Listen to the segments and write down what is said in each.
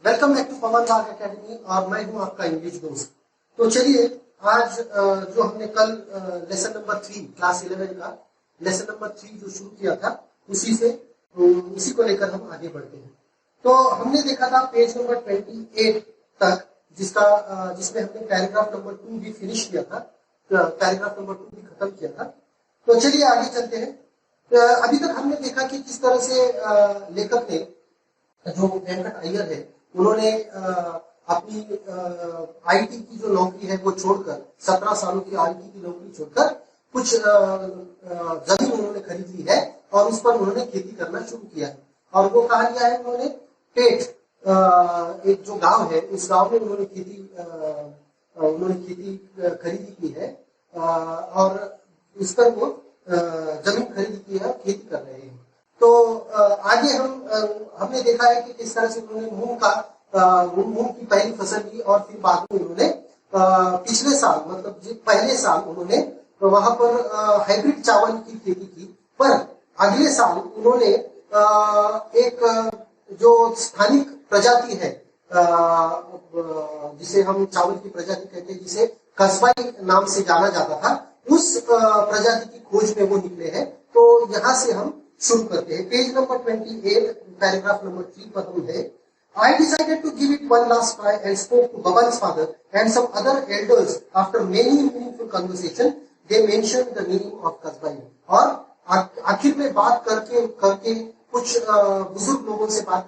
Welcome back to पवन राग academy और मैं हूं आपका इंग्लिश दोस्त। तो चलिए आज जो हमने कल लेसन नंबर 3 क्लास 11 का लेसन नंबर 3 जो शुरू किया था उसी को लेकर हम आगे बढ़ते हैं। तो हमने देखा था पेज नंबर 28 तक जिसमें हमने पैराग्राफ नंबर 2 भी फिनिश किया था, पैराग्राफ नंबर 2 भी खत्म किया था। तो चलिए आगे चलते हैं। अभी तक हमने देखा कि किस तरह से लेखक ने, जो वेंकट अय्यर है, उन्होंने अपनी आईटी की जो नौकरी है वो छोड़कर 17 सालों की आईटी की नौकरी छोड़कर कुछ जमीन उन्होंने खरीद ली है और उस पर उन्होंने खेती करना शुरू किया है। और वो कहा लिया है उन्होंने पेट, एक जो गांव है उस गांव में उन्होंने खेती खरीदी की है और उस पर वो जमीन खरीदी की है, खेती कर रहे हैं। तो आगे हमने देखा है कि किस तरह से उन्होंने मूंग की पहली फसल ली और फिर बाद में उन्होंने पिछले साल मतलब पहले साल उन्होंने वहां पर हाइब्रिड चावल की खेती की। पर अगले साल उन्होंने एक जो स्थानिक प्रजाति है जिसे हम चावल की प्रजाति कहते हैं, जिसे कस्बाई नाम से जाना जाता था, उस प्रजाति की खोज में वो निकले हैं। तो यहाँ से हम शुरू करते हैं। पेज नंबर 28 पैराग्राफ नंबर 3 पर हम है। I decided to give it one last try and spoke to Baban's father and some other elders. After many meaningful conversation, they mentioned the meaning of Kasbai. और आखिर में बात करके कुछ बुजुर्ग लोगों से बात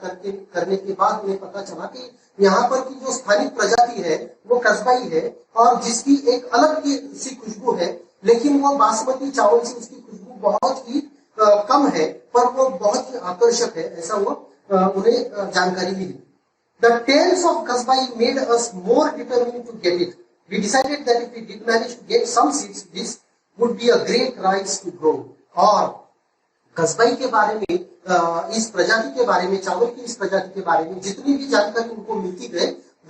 करने के बाद उन्हें पता चला कि यहाँ पर की जो स्थानिक प्रजाति है वो कस्बाई है और जिसकी एक अलग सी खुशबू है, लेकिन वो बासमती चावल से उसकी खुशबू बहुत ही कम है, पर वो बहुत ही आकर्षक है, ऐसा वो उन्हें जानकारी मिली। The tales of Kasbai made us more determined to get it. We decided that if we did manage to get some seeds, this would be a great rice to grow. और कस्बाई के बारे में, इस प्रजाति के बारे में, चावल की इस प्रजाति के बारे में जितनी भी जानकारी उनको मिलती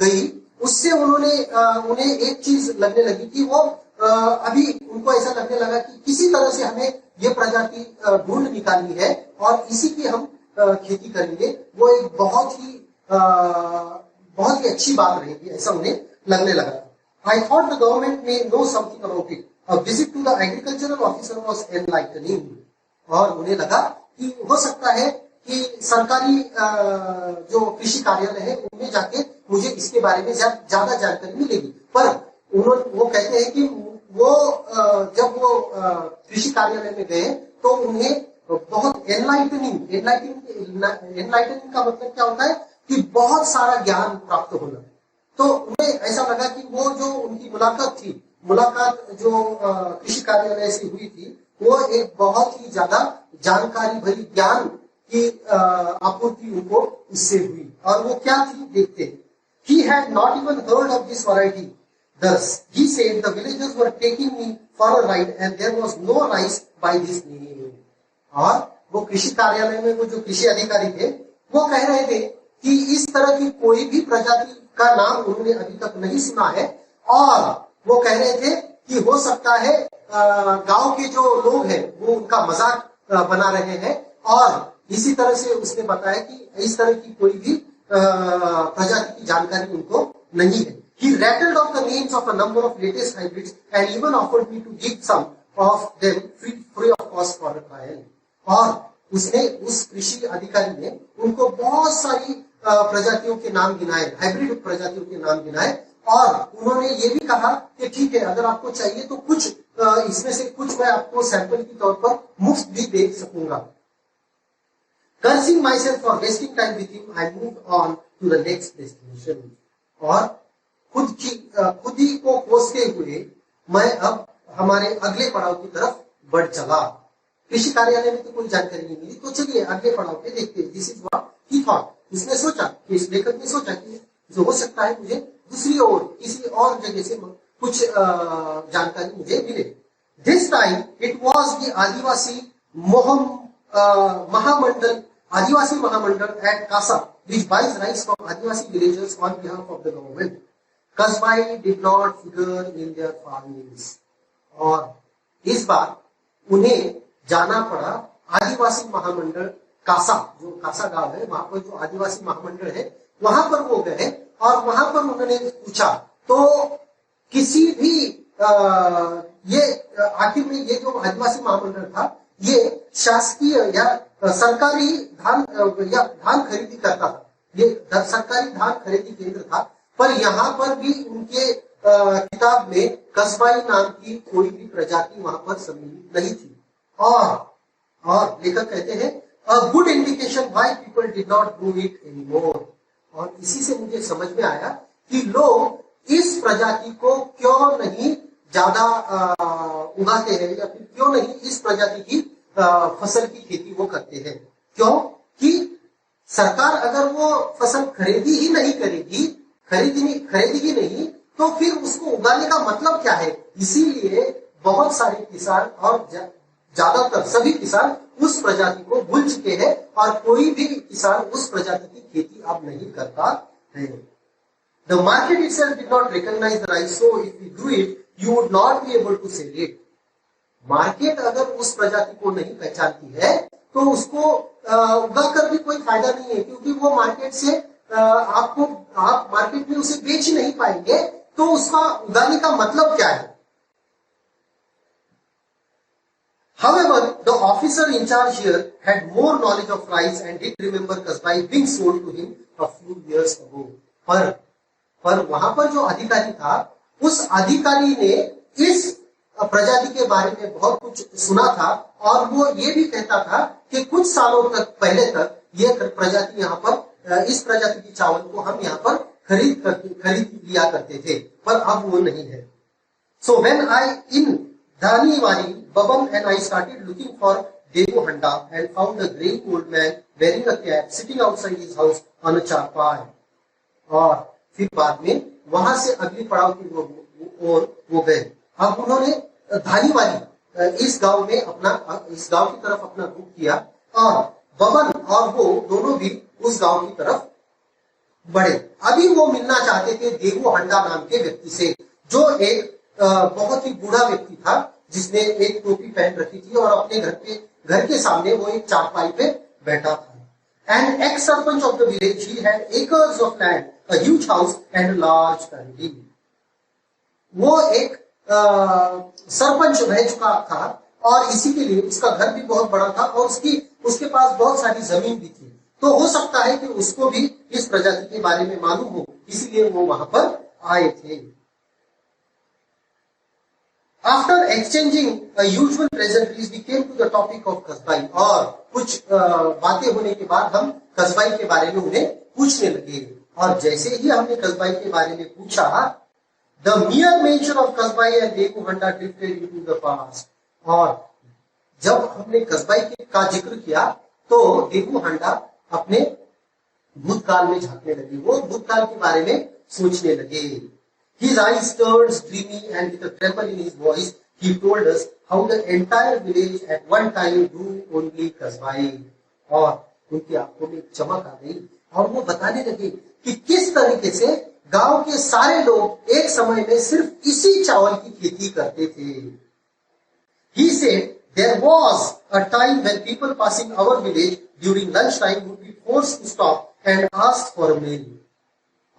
गई, उससे उन्हें एक चीज लगने लगी कि वो अभी उनको ऐसा लगने लगा कि किसी तरह से हमें ये प्रजाति ढूंढ निकालनी है और इसी की हम खेती करेंगे। वो एक बहुत ही अच्छी बात रहेगी, ऐसा उन्हें लगने लगा। I thought the government may know something about it. A visit to the agricultural officer was enlightening. और उन्हें लगा कि हो सकता है कि सरकारी जो कृषि कार्यालय है उनमें जाके मुझे इसके बारे में ज्यादा जानकारी मिलेगी। पर वो कहते हैं कि वो जब वो कृषि कार्यालय में गए तो उन्हें बहुत एनलाइटनिंग का मतलब क्या होता है कि बहुत सारा ज्ञान प्राप्त होना। तो उन्हें ऐसा लगा कि वो जो उनकी मुलाकात जो कृषि कार्यालय से हुई थी, वो एक बहुत ही ज्यादा जानकारी भरी ज्ञान की आपूर्ति उनको इससे हुई। और वो क्या थी देखते हैं। He had not even heard of this variety. Thus, he said the villagers were taking me for a ride and there was no rice by this name. और वो कृषि कार्यालय में वो जो कृषि अधिकारी थे वो कह रहे थे कि इस तरह की कोई भी प्रजाति का नाम उन्होंने अभी तक नहीं सुना है। और वो कह रहे थे कि हो सकता है गांव के जो लोग हैं वो उनका मजाक बना रहे हैं। और इसी तरह से उसने बताया कि इस तरह की कोई भी प्रजाति की जानकारी उनको नहीं है। He rattled off the names of a number of latest hybrids and even offered me to give some of them free of cost for a trial. और उस कृषि अधिकारी ने उनको बहुत सारी प्रजातियों के नाम गिनाए, हाइब्रिड प्रजातियों के नाम गिनाए, और उन्होंने ये भी कहा कि ठीक है, अगर आपको चाहिए तो कुछ इसमें से कुछ मैं आपको सैंपल के तौर पर मुफ्त भी दे सकूंगा। Cursing myself for wasting time with him, I moved on to the next destination. और खुद ही को कोसते हुए मैं अब हमारे अगले पड़ाव की तरफ बढ़ चला। कृषि कार्यालय में तो कोई जानकारी नहीं मिली, तो चलिए अगले पड़ाव पे देखते हैं। This is what he thought. उसने सोचा कि इस लेखक ने सोचा कि जो हो सकता है मुझे दूसरी ओर किसी और जगह से कुछ जानकारी मुझे मिले। This time it was the Adivasi Mahamandal at Kasa which buys rice from Adivasi villagers on behalf of the government. Kasbai did not figure in their farmings. और इस बार उन्हें जाना पड़ा आदिवासी महामंडल कासा, जो कासा गांव है वहां पर जो आदिवासी महामंडल है वहां पर वो गए और वहां पर उन्होंने पूछा, तो किसी भी ये आखिर में ये जो आदिवासी महामंडल था ये शासकीय या सरकारी धान या धान खरीदी करता था, ये सरकारी धान खरीदी केंद्र था, पर यहाँ पर भी उनके किताब में कस्बाई नाम की कोई भी प्रजाति वहां पर सम्मिलित नहीं थी। और लेखक कहते हैं a good indication why people did not do it anymore. और इसी से मुझे समझ में आया कि लोग इस प्रजाति को क्यों नहीं ज्यादा उगाते हैं या फिर क्यों नहीं इस प्रजाति की फसल की खेती वो करते हैं। क्यों कि सरकार अगर वो फसल खरीदी ही नहीं करेगी, खरीदेगी नहीं, तो फिर उसको उगाने का मतलब क्या है। इसीलिए बहुत सारे किसान और ज्यादातर सभी किसान उस प्रजाति को भूल चुके हैं और कोई भी किसान उस प्रजाति की खेती अब नहीं करता है। The market itself did not recognize the rice, so if you do it, you would not be able to sell it. Market अगर उस प्रजाति को नहीं पहचानती है तो उसको उगाकर भी कोई फायदा नहीं है, क्योंकि वो मार्केट से आप मार्केट में उसे बेच नहीं पाएंगे, तो उसका उगाने का मतलब क्या है। However, the officer in charge here had more knowledge of rice and did remember kasbai being sold to him a few years ago. पर वहां पर जो अधिकारी था, उस अधिकारी ने इस प्रजाति के बारे में बहुत कुछ सुना था और वो ये भी कहता था कि कुछ सालों तक पहले तक ये प्रजाति यहाँ पर इस प्रजाति की चावल को हम यहाँ पर खरीद लिया करते थे, पर अब वो नहीं है। So when I in Dhaniwari, Baban and I started looking for Devu Handa and found a grey old man wearing a cap sitting outside his house on a charpai. और फिर बाद में वहां से अगली पड़ाव की ओर वो गए। अब उन्होंने धानीवाली इस गांव की तरफ अपना रुख किया और बबन और वो दोनों भी उस गांव की तरफ बढ़े। अभी वो मिलना चाहते थे देवू हंडा नाम के व्यक्ति से, जो एक बहुत ही बूढ़ा व्यक्ति था जिसने एक टोपी पहन रखी थी और अपने घर के सामने वो एक चारपाई पे बैठा था। And ex-serpent of the village, he had acres of land, a huge house and a large family. वो एक सरपंच रह चुका था और इसी के लिए उसका घर भी बहुत बड़ा था और उसके पास बहुत सारी जमीन भी थी। तो हो सकता है कि उसको भी इस प्रजाति के बारे में मालूम हो, इसलिए वो वहां पर आए थे। After exchanging usual pleasantries, we came to the topic of कसबाई। और कुछ बातें होने के बाद हम कसबाई के बारे में उन्हें पूछने लगे। और जैसे ही हमने कसबाई के बारे में पूछा, the mere mention of कसबाई and Devu Handa drifted into the past। और जब हमने कसबाई का जिक्र किया तो देवू हंडा अपने भूतकाल में झांकने लगे, वो भूतकाल के बारे में सोचने लगे। His eyes turned dreamy and with a tremble in his voice, he told us how the entire village at one time do only kasbai। और उनकी आंखों में चमक आ गई और वो बताने लगे कि किस तरीके से गांव के सारे लोग एक समय में सिर्फ इसी चावल की खेती करते थे। He said there was a time when people passing our village during lunch time would be forced to stop and ask for a meal।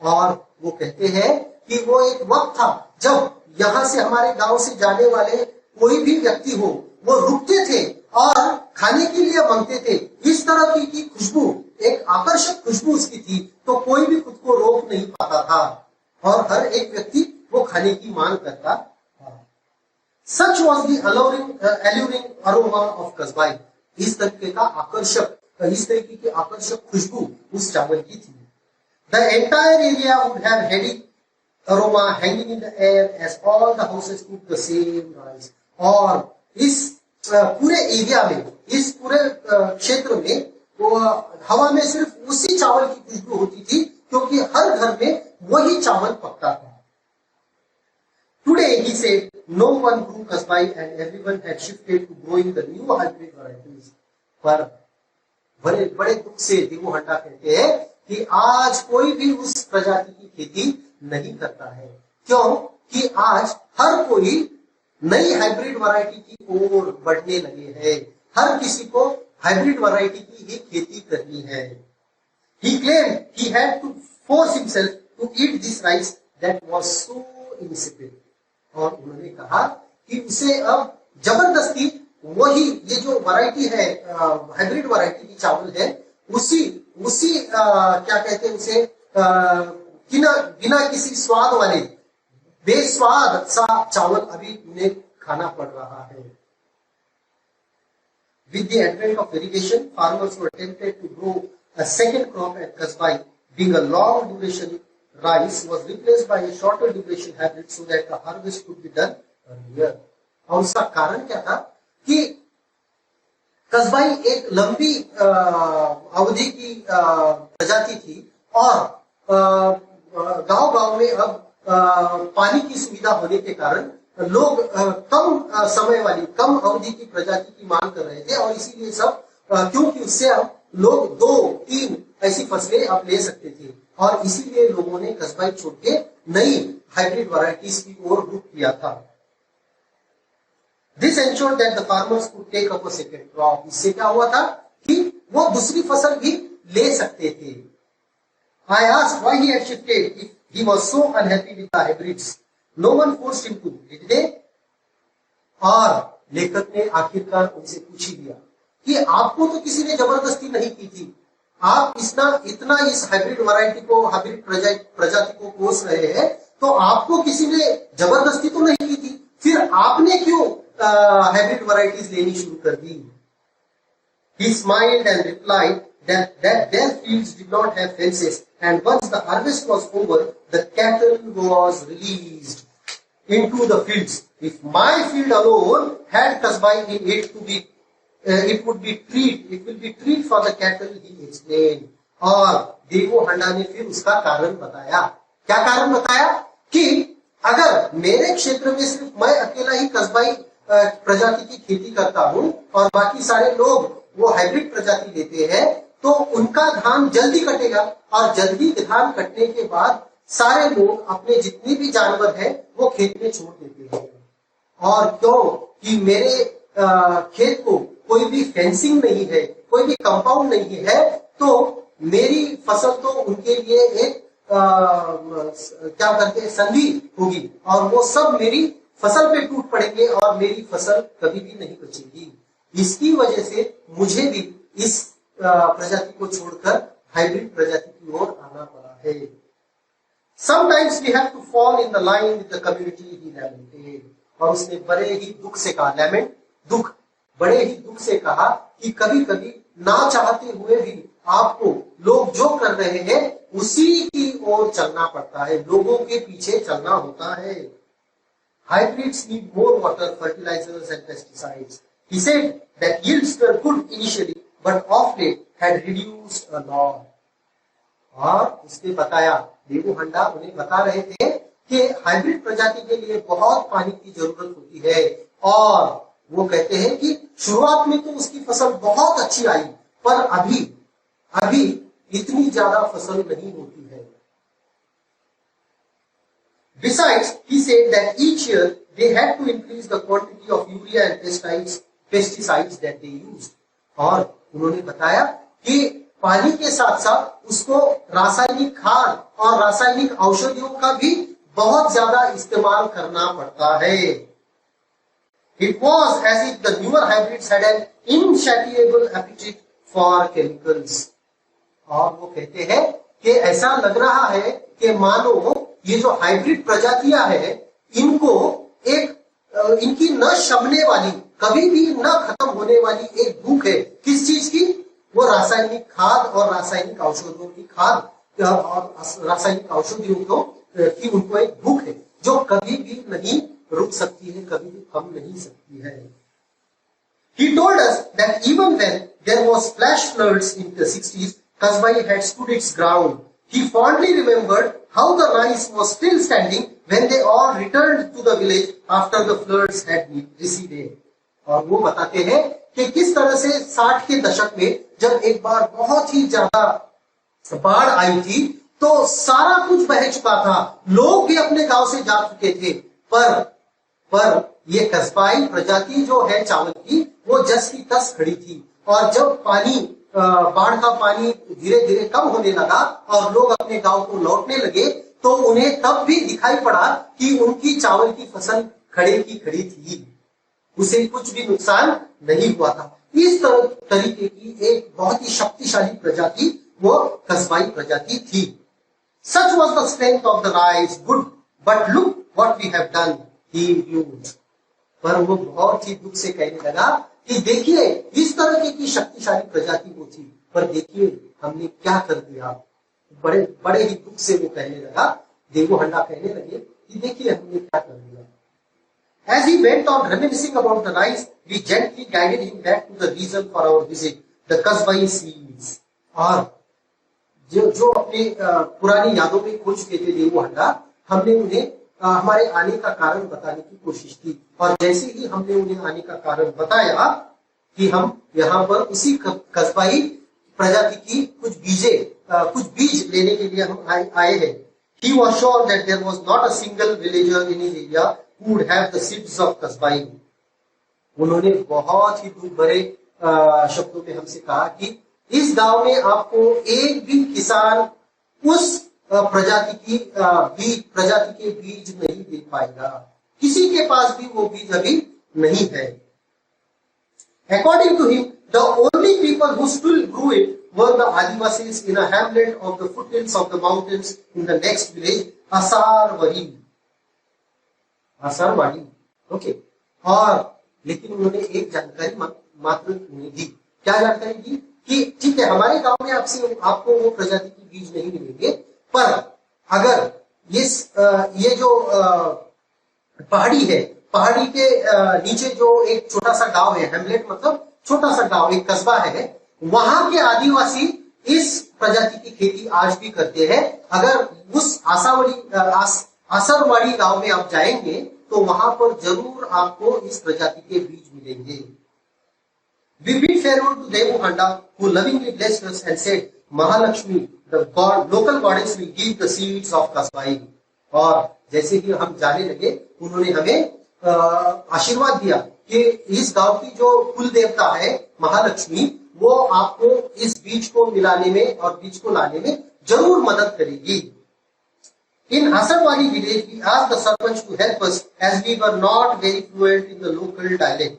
और वो कहते हैं कि वो एक वक्त था जब यहाँ से हमारे गांव से जाने वाले कोई भी व्यक्ति हो, वो रुकते थे और खाने के लिए मांगते थे। इस तरह की खुशबू, एक आकर्षक खुशबू उसकी थी, तो कोई भी खुद को रोक नहीं पाता था और हर एक व्यक्ति वो खाने की मांग करता था। Such was the alluring aroma of kasbai। इस तरीके की आकर्षक खुशबू उस चावल की थी। The entire area would have heady aroma hanging in the air as all the houses cooked the same rice। और इस पूरे एरिया में, इस पूरे क्षेत्र में वो हवा में सिर्फ उसी चावल की खुशबू होती थी, क्योंकि हर घर में वही चावल पकता था। Today he said no one grew kasbai and everyone had shifted to growing the new hybrid varieties। पर बड़े दुख से देवू हंडा कहते हैं कि आज कोई भी उस प्रजाति की खेती नहीं करता है। क्यों कि आज हर कोई नई हाइब्रिड वैरायटी की ओर बढ़ने लगे हैं। हर किसी को हाइब्रिड वैरायटी की ही खेती करनी है। He claimed he had to force himself to eat this rice that was so insipid. और उन्होंने कहा कि उसे अब जबरदस्ती वही ये जो वैरायटी है हाइब्रिड वैरायटी की चावल है उसी उसी क्या कहते हैं उसे बिना किसी स्वाद वाले बेस्वाद सा चावल अभी उन्हें खाना पड़ रहा है. With the advent of irrigation, farmers were tempted to grow a second crop at Kasbai, being a long duration rice was replaced by a shorter duration hybrid so that the harvest could be done earlier. और उसका कारण क्या था कि कस्बाई एक लंबी अवधि की प्रजाति थी और गांव-गांव में अब पानी की सुविधा होने के कारण लोग कम समय वाली कम अवधि की प्रजाति की मांग कर रहे थे और इसीलिए सब क्योंकि उससे अब लोग 2-3 ऐसी फसलें अब ले सकते थे और इसीलिए लोगों ने कस्बाई छोड़ के नई हाइब्रिड वैरायटीज की ओर रुख किया था. This ensured that the farmers could take up a second crop. इससे क्या हुआ था कि वो दूसरी फसल भी ले सकते थे. I asked why he had shifted if he was so unhappy with the hybrids. No one forced him to, did they? और लेखक ने आखिरकार उनसे पूछ ही दिया कि आपको तो किसी ने जबरदस्ती नहीं की थी. आप इतना इस हाइब्रिड वैरायटी को हाइब्रिड प्रजाति को कोस रहे हैं तो आपको किसी ने जबरदस्ती तो नहीं की थी. फिर आपने क्यों हाइब्रिड वैरायटीज लेनी शुरू कर दी. He smiled and replied that their fields did not have fences and once the harvest was over, the cattle was released into the fields. If my field alone had kasbai in it to be, it will be treat for the cattle, he explained. और देवो हंडा ने फिर उसका कारण बताया. क्या कारण बताया कि अगर मेरे क्षेत्र में सिर्फ मैं अकेला ही कस्बाई प्रजाति की खेती करता हूं और बाकी सारे लोग वो हाइब्रिड प्रजाति लेते हैं तो उनका धान जल्दी कटेगा और जल्दी धान कटने के बाद सारे लोग अपने जितने भी जानवर हैं वो खेत में छोड़ देते हैं. और क्यों कि मेरे खेत को कोई भी फेंसिंग नहीं है, कोई भी कंपाउंड नहीं है तो मेरी फसल तो उनके लिए एक क्या करते हैं संधि होगी और वो सब मेरी फसल पे टूट पड़ेंगे और मेरी फसल कभी भी नहीं बचेगी. इसकी वजह से मुझे भी इस प्रजाति को छोड़कर हाइब्रिड प्रजाति की ओर आना पड़ा है. Sometimes we have to fall in the line with the community, he lamented. और उसने बड़े ही दुख से कहा, lament दुख, बड़े ही दुख से कहा कि कभी कभी ना चाहते हुए भी आपको लोग जो कर रहे हैं उसी की ओर चलना पड़ता है, लोगों के पीछे चलना होता है. Hybrids need more water, fertilizers and pesticides. He said that yields were good initially, but of late had reduced a lot. और उसने बताया, देवो हंडा उन्हें बता रहे थे कि हाइब्रिड प्रजाति के लिए बहुत पानी की जरूरत होती है और वो कहते हैं कि शुरुआत में तो उसकी फसल बहुत अच्छी आई पर अभी इतनी ज्यादा फसल नहीं होती है. Besides, he said that each year they had to increase the quantity of urea and pesticides that they used. और उन्होंने बताया कि पानी के साथ साथ उसको रासायनिक खाद और रासायनिक औषधियों का भी बहुत ज्यादा इस्तेमाल करना पड़ता है. It was as if the newer hybrids had an insatiable appetite for chemicals. और वो कहते हैं कि ऐसा लग रहा है कि मानो ये जो हाइब्रिड प्रजातियां हैं इनको इनकी न शमने वाली कभी भी न खत्म होने वाली एक भूख है. किस चीज की? वो रासायनिक खाद और रासायनिक औषधियों की खाद और रासायनिक औषधियों की उनको एक भूख है जो कभी भी नहीं रुक सकती है, कभी भी थम नहीं सकती है. He told us that even when there was flash floods in the 60s, Kasbai had stood its ground. He fondly remembered how the rice was still standing when they all returned to the village after the floods had receded. और वो बताते हैं कि किस तरह से 60 के दशक में जब एक बार बहुत ही ज्यादा बाढ़ आई थी तो सारा कुछ बह चुका था, लोग भी अपने गांव से जा चुके थे पर ये कस्बाई प्रजाति जो है चावल की वो जस की तस खड़ी थी. और जब पानी बाढ़ का पानी धीरे धीरे कम होने लगा और लोग अपने गांव को लौटने लगे, तो उन्हें तब भी दिखाई पड़ा कि उनकी चावल की फसल खड़े की खड़ी थी, उसे कुछ भी नुकसान नहीं हुआ था। इस तरीके की एक बहुत ही शक्तिशाली प्रजाति वो कस्बाई प्रजाति थी। Such was the strength of the rice, good, but look what we have done, he mused. पर वो बहुत ही दुख से कहने लगा कि देखिए इस तरह की शक्तिशाली प्रजाति वो थी, पर देखिए हमने क्या कर दिया। बड़े बड़े ही दुख से वो कहने लगा, देवो हंडा कहने लगे कि देखिए हमने क्या कर दिया। As he went on reminiscing about the rice, we gently guided him back to the reason for our visit, the Kasbai seeds. और जो अपने पुरानी यादों में खो चुके थे देवो हंडा, हमने उन्हें हमारे आने का कारण बताने की कोशिश की। और जैसे ही हमने उन्हें आने का कारण बताया कि हम यहाँ पर उसी कस्बाई प्रजाति की कुछ बीज लेने के लिए हम आए हैं। He was sure that there was not a single villager in his area who would have the seeds of kasbai. उन्होंने बहुत ही दुख भरे शब्दों में हमसे कहा कि इस गांव में आपको एक भी किसान उस प्रजाति के बीज नहीं दे पाएगा, किसी के पास भी वो बीज अभी नहीं है। According to him, the only people who still grew it were the Adivasis in a hamlet of the foothills of the mountains in the next village, Asarwadi. Okay. और लेकिन उन्होंने एक जानकारी मात्र नहीं दी। क्या जानकारी दी कि ठीक है हमारे गांव में आपको वो प्रजाति की बीज नहीं मिलेंगे, पर अगर ये जो पहाड़ी है, पहाड़ी के नीचे जो एक छोटा सा गांव है, हेमलेट मतलब छोटा सा गांव, एक कस्बा है, वहां के आदिवासी इस प्रजाति की खेती आज भी करते हैं। अगर उस आसरवाड़ी गांव में आप जाएंगे तो वहां पर जरूर आपको इस प्रजाति के बीज मिलेंगे। We bid farewell to Devu Handa, who lovingly blessed us and said, Mahalakshmi, the local goddess, will give the seeds of kasbai. और जैसे ही हम जाने लगे, उन्होंने हमें आशीर्वाद दिया कि इस गांव की जो कुल देवता है महालक्ष्मी, वो आपको इस बीज को मिलाने में और बीज को लाने में जरूर मदद करेगी। In Asarwadi village, we asked the sarpanch to help us as we were not very fluent in the local dialect.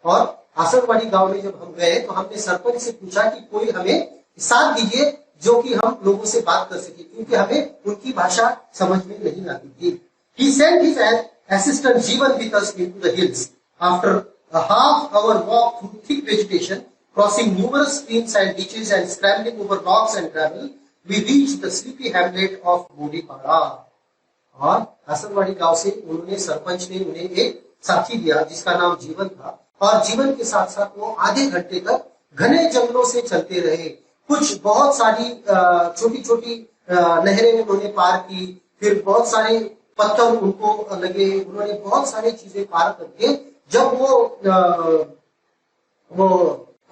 और आसरवाड़ी गांव में जब हम गए तो हमने सरपंच से पूछा कि कोई हमें साथ दीजिए जो कि हम लोगों से बात कर सके, क्योंकि हमें उनकी भाषा समझ में नहीं आती थी। He sent his assistant Jeevan with us into the hills. After a half-hour walk through thick vegetation, crossing numerous streams and ditches and scrambling over rocks and gravel, we reached the sleepy hamlet of Bodipara. और आसरवाड़ी गांव से उन्होंने सरपंच ने उन्हें एक साथी दिया जिसका नाम जीवन था, और जीवन के साथ साथ वो आधे घंटे तक घने जंगलों से चलते रहे। कुछ बहुत सारी छोटी छोटी नहरें उन्होंने पार की, फिर बहुत सारे पत्थर उनको लगे, उन्होंने बहुत सारी चीजें पार करके जब वो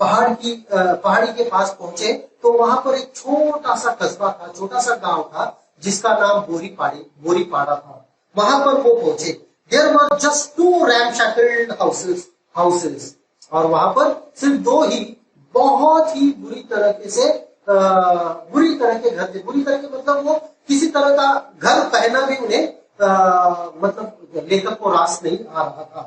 पहाड़ी के पास पहुंचे तो वहां पर एक छोटा सा कस्बा था, छोटा सा गांव था जिसका नाम बोरीपाड़ा था। वहां पर वो पहुंचे। There were just 2 ramshackle houses, और वहां पर सिर्फ 2 ही बहुत ही बुरी तरह के घर थे। बुरी तरह के मतलब वो किसी तरह का घर पहना भी उन्हें मतलब लेखक को रास नहीं आ रहा था।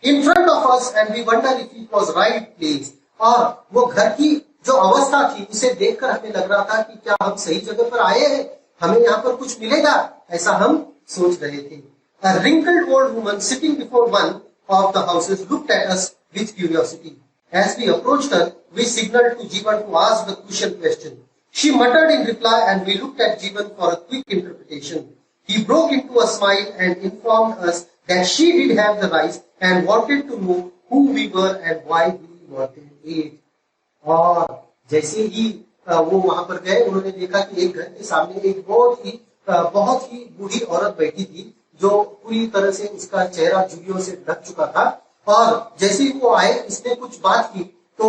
In front of us and we wonder if it was right place. और वो घर की जो अवस्था थी उसे देखकर हमें लग रहा था कि क्या हम सही जगह पर आए हैं, हमें यहाँ पर कुछ मिलेगा, ऐसा हम सोच रहे थे। A wrinkled old woman sitting before one of the houses looked at us with curiosity. As we approached her, we signaled to Jeevan to ask the crucial question. She muttered in reply and we looked at Jeevan for a quick interpretation. He broke into a smile and informed us that she did have the rice and wanted to know who we were and why we wanted it. और जैसे ही वो वहां पर गए, उन्होंने देखा कि एक घर के सामने एक बहुत ही बूढ़ी औरत बैठी थी जो पूरी तरह से उसका चेहरा झुर्रियों से ढक चुका था। और जैसे ही वो आए, उसने कुछ बात की तो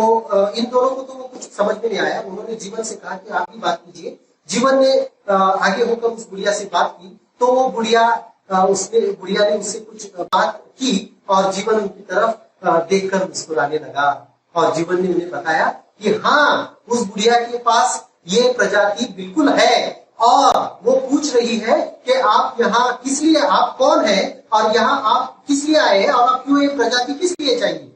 इन दोनों को तो वो कुछ समझ में नहीं आया। उन्होंने जीवन से कहा कि आप ही बात कीजिए। जीवन ने आगे होकर उस बुढ़िया से बात की तो वो बुढ़िया ने उससे कुछ बात की और जीवन उनकी तरफ देखकर मुस्कुराने लगा। और जीवन ने उन्हें बताया कि हाँ, उस बुढ़िया के पास ये प्रजाति बिल्कुल है, और वो पूछ रही है कि आप यहाँ किस लिए, आप कौन है और यहाँ आप किस लिए आए हैं और आप क्यों ये प्रजाति किस लिए चाहिए।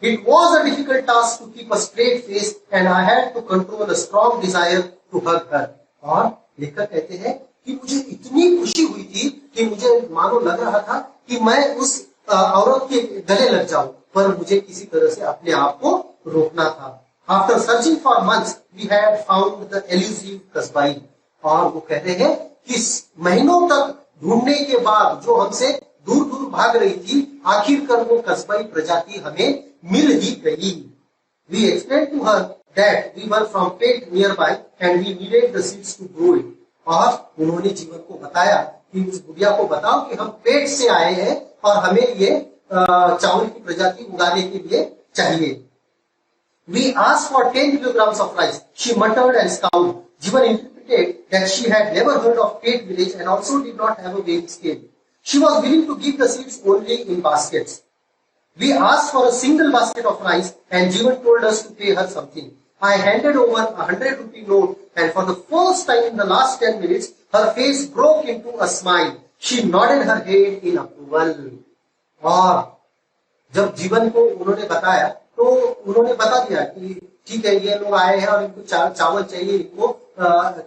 It was a difficult task to keep a straight face and I had to control a strong desire to hug her. और लेखक कहते हैं कि मुझे इतनी खुशी हुई थी कि मुझे मानो लग रहा था कि मैं उस औरत के गले लग जाऊं, पर मुझे किसी तरह से अपने आप को रोकना था। After searching for months, we had found the elusive कसबाई। और वो कहते हैं कि महीनों तक ढूंढने के बाद जो हमसे दूर दूर भाग रही थी, आखिरकार वो कसबाई प्रजाति हमें मिल ही गई। We explained to her that we were from Pet nearby and we needed the seeds to grow it। और उन्होंने जीवन को बताया कि उस बुढ़िया को बताओ कि हम पेट से आए हैं और हमें ये चावल की प्रजाति उगाने के लिए चाहिए। We asked for 10 kilograms of rice. She muttered and scowled. Jivan interpreted that she had never heard of Pet village and also did not have a weighing scale. She was willing to give the seeds only in baskets. We asked for a single basket of rice and Jivan told us to pay her something. I handed over a 100-rupee note and for the first time in the last 10 minutes, her face broke into a smile. She nodded her head in approval. और जब जीवन को उन्होंने बताया तो उन्होंने बता दिया कि ठीक है, ये लोग आए हैं और इनको चावल चाहिए, इनको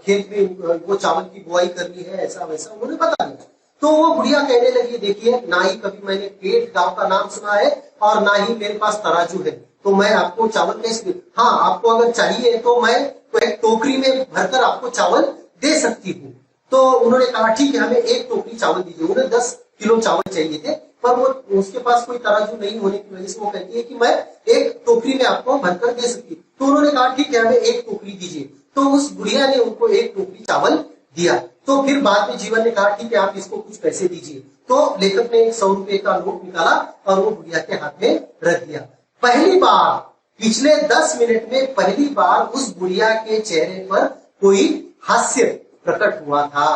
खेत में वो चावल की बुआई करनी है, ऐसा वैसा उन्होंने बता दिया। तो वो बुढ़िया कहने लगी, देखिए, ना ही कभी मैंने पेट गांव का नाम सुना है और ना ही मेरे पास तराजू है, तो मैं आपको चावल कैसे दूं? हाँ, आपको अगर चाहिए तो मैं एक टोकरी में भरकर आपको चावल दे सकती हूँ। तो उन्होंने कहा ठीक है, हमें एक टोकरी चावल दीजिए। उन्हें 10 किलो चावल चाहिए थे, पर वो उसके पास कोई तराजू नहीं होने की वजह से वो कहती है कि मैं एक टोकरी में आपको भरकर दे सकती हूँ। तो उन्होंने कहा ठीक है, हमें एक टोकरी दीजिए। तो उस बुढ़िया ने उनको एक टोकरी चावल दिया। तो फिर बाद में जीवन ने कहा ठीक है, आप इसको कुछ पैसे दीजिए। तो लेखक ने 100 रुपए का नोट निकाला और वो बुढ़िया के हाथ में रख दिया। पहली बार पिछले 10 मिनट में पहली बार उस बुढ़िया के चेहरे पर कोई हास्य प्रकट हुआ था।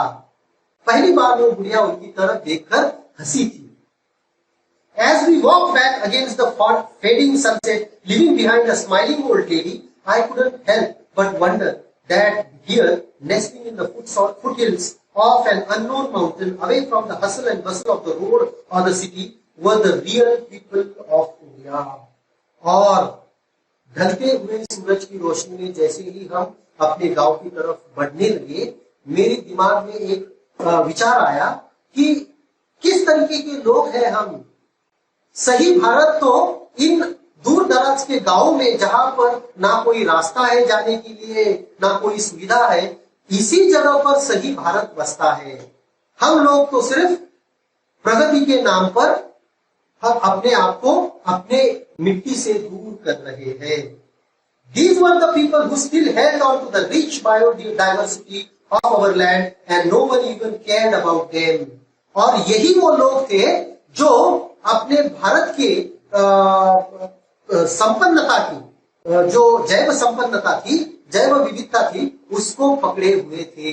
पहली बार वो बुढ़िया उनकी तरफ देखकर हंसी थी। As we walked back against the fading sunset, leaving behind a smiling old lady, I couldn't help but wonder that here, nesting in the foothills of an unknown mountain, away from the hustle and bustle of the road or the city, were the real people of India. और ढलते हुए सूरज की रोशनी में जैसे ही हम अपने गांव की तरफ बढ़ने लगे, मेरे दिमाग में एक विचार आया कि किस तरीके के लोग हैं हम। सही भारत तो इन दूर दराज के गांवों में, जहां पर ना कोई रास्ता है जाने के लिए, ना कोई सुविधा है, इसी जगह पर सही भारत बसता है। हम लोग तो सिर्फ प्रगति के नाम पर हम अपने आप को अपने मिट्टी से दूर कर रहे हैं। These were the people who still held on to the rich biodiversity of our land and no one even cared about them. और यही वो लोग थे जो अपने भारत के संपन्नता की, जो जैव संपन्नता थी, जैव विविधता थी, उसको पकड़े हुए थे।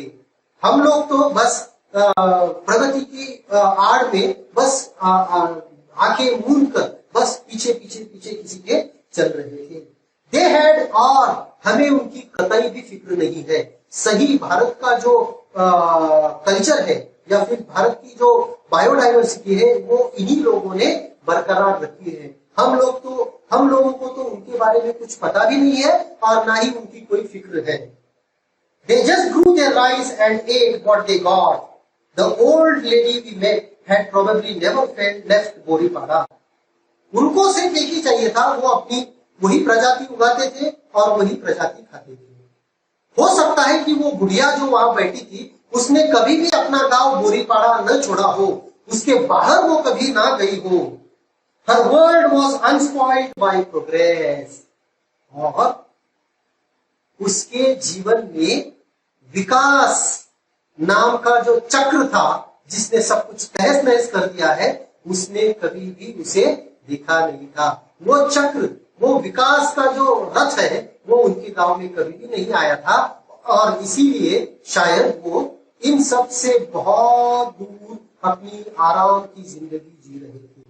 हम लोग तो बस प्रगति की आड़ में बस आंखें मूंद कर बस पीछे पीछे पीछे किसी के चल रहे थे। दे हैड, और हमें उनकी कतई भी फिक्र नहीं है। सही भारत का जो कल्चर है या फिर भारत की जो बायोडाइवर्सिटी है, वो इन्हीं लोगों ने बरकरार रखी है। हम लोगों को तो उनके बारे में कुछ पता भी नहीं है और ना ही उनकी कोई फिक्र है। They just grew their rice and ate what they got. The old lady we met had probably never left बोरीपाड़ा। उनको सिर्फ एक ही चाहिए था, वो अपनी वही प्रजाति उगाते थे और वही प्रजाति खाते थे। हो सकता है कि वो बुढ़िया जो वहां बैठी थी, उसने कभी भी अपना गांव बोरीपाड़ा न छोड़ा हो, उसके बाहर वो कभी ना गई हो। Her world was unspoiled by progress. और उसके जीवन में विकास नाम का जो चक्र था, जिसने सब कुछ तहस नहस कर दिया है, उसने कभी भी उसे देखा नहीं था। वो चक्र, वो विकास का जो रथ है, वो उनके गांव में कभी भी नहीं आया था और इसीलिए शायद वो इन सब से बहुत दूर अपनी आराम की जिंदगी जी रहे थे।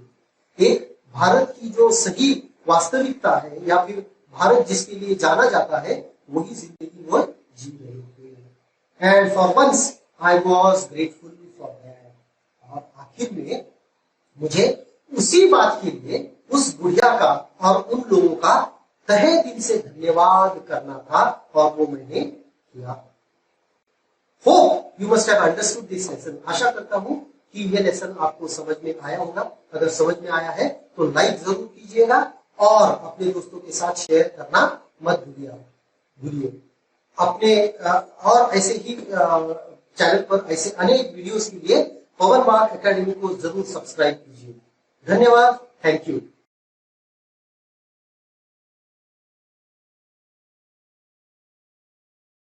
एक भारत की जो सही वास्तविकता है या फिर भारत जिसके लिए जाना जाता है वही जिंदगी वो जी रहे थे। And for once I was grateful for that. और आखिर में मुझे उसी बात के लिए उस बुढ़िया का और उन लोगों का तहे दिल से धन्यवाद करना था और वो मैंने किया। Hope you must have understood this lesson. आशा करता हूं कि ये लेसन आपको समझ में आया होगा। अगर समझ में आया है तो लाइक जरूर कीजिएगा और अपने दोस्तों के साथ शेयर करना मत भूलिए। अपने और ऐसे ही चैनल पर ऐसे अनेक वीडियोस के लिए पवन मार्क एकेडमी को जरूर सब्सक्राइब कीजिए। धन्यवाद। Thank you.